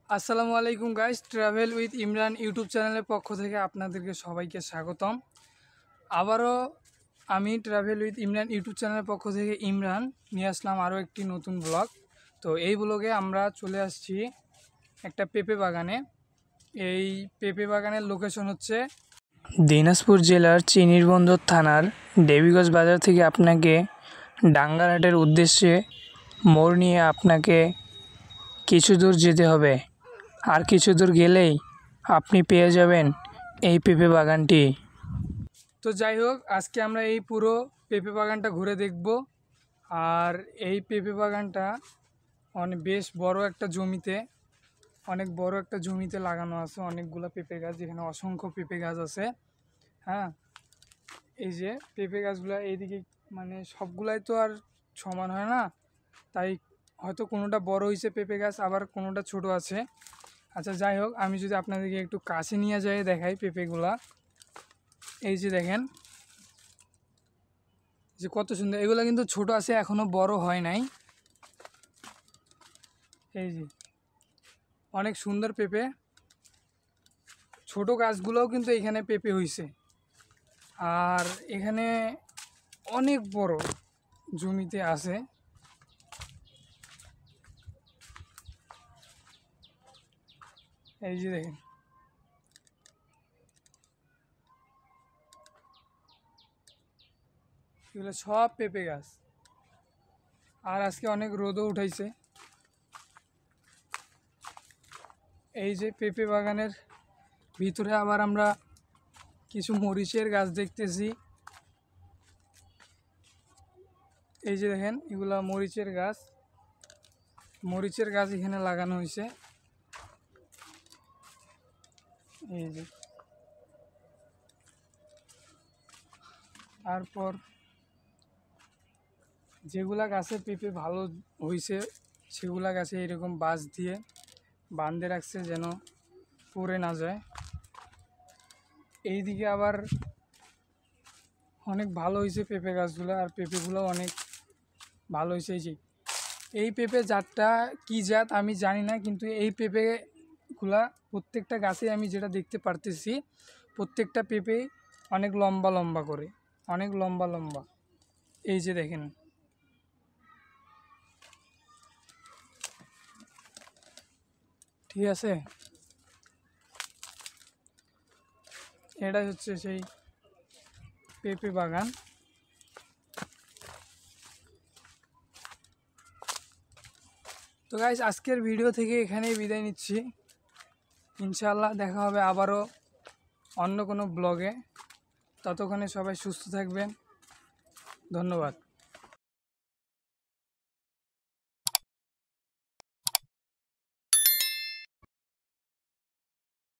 আসসালামু আলাইকুম guys, travel with Imran YouTube চ্যানেলের পক্ষ থেকে আপনাদেরকে সবাইকে স্বাগতম। আবারও আমি ট্রাভেল উইথ ইমরান ইউটিউব চ্যানেলের পক্ষ থেকে ইমরান নিয়ে আসলাম আরও একটি নতুন ব্লগ। তো এই ব্লগে আমরা চলে আসছি একটা পেঁপে বাগানে। এই পেঁপে বাগানের লোকেশন হচ্ছে দিনাজপুর জেলার চিনিরবন্দর থানার দেবীগঞ্জ বাজার থেকে আপনাকে ডাঙ্গারহাটের উদ্দেশ্যে মোড় নিয়ে আপনাকে কিছু দূর যেতে হবে। আর কিছু দূর গেলেই আপনি পেয়ে যাবেন এই পেঁপে বাগানটি। তো যাই হোক, আজকে আমরা এই পুরো পেঁপে বাগানটা ঘুরে দেখব। আর এই পেঁপে বাগানটা বেশ বড় একটা জমিতে, অনেক বড় একটা জমিতে লাগানো আছে অনেকগুলো পেঁপে গাছ, যেখানে অসংখ্য পেঁপে গাছ আছে। হ্যাঁ, এই যে পেঁপে গাছগুলো এইদিকে, মানে সবগুলাই তো আর সমান হয় না, তাই হয়তো কোনোটা বড় হয়েছে পেঁপে গাছ, আবার কোনোটা ছোট আছে। আচ্ছা যাই হোক, আমি যদি আপনাদেরকে একটু কাছে নিয়ে যাই দেখাই পেঁপেগুলা, এই যে দেখেন যে কত সুন্দর। এগুলো কিন্তু ছোট আছে, এখনো বড় হয় নাই। এই যে অনেক সুন্দর পেঁপে, ছোট গাছগুলোও কিন্তু এখানে পেঁপে হয়েছে। আর এখানে অনেক বড় জমিতে আছে। এই যে দেখেন, এগুলো সব পেঁপে গাছ। আর আজকে অনেক রোদও উঠাইছে। এই যে পেঁপে বাগানের ভিতরে আবার আমরা কিছু মরিচের গাছ দেখতেছি। এই যে দেখেন, এগুলা মরিচের গাছ। মরিচের গাছ এখানে লাগানো হয়েছে। এই যে তারপর যেগুলা গাছে পেঁপে ভালো হয়েছে সেগুলা গাছে এরকম বাঁশ দিয়ে বাঁধে রাখছে যেন পড়ে না যায়। এইদিকে আবার অনেক ভালো হয়েছে পেঁপে গাছগুলো, আর পেঁপেগুলো অনেক ভালো হয়েছে। এই পেঁপে জাতটা কী জাত আমি জানি না, কিন্তু এই পেঁপেগুলা প্রত্যেকটা গাছে আমি যেটা দেখতে পারতেছি, প্রত্যেকটা পেঁপে অনেক লম্বা লম্বা করে, অনেক লম্বা লম্বা। এই যে দেখেন, ঠিক আছে, এটাই হচ্ছে সেই পেঁপে বাগান। তো গাইস, আজকের ভিডিও থেকে এখানেই বিদায় নিচ্ছি। ইনশাআল্লাহ দেখা হবে আবারও অন্য কোনো ব্লগে। ততক্ষণে সবাই সুস্থ থাকবেন। ধন্যবাদ।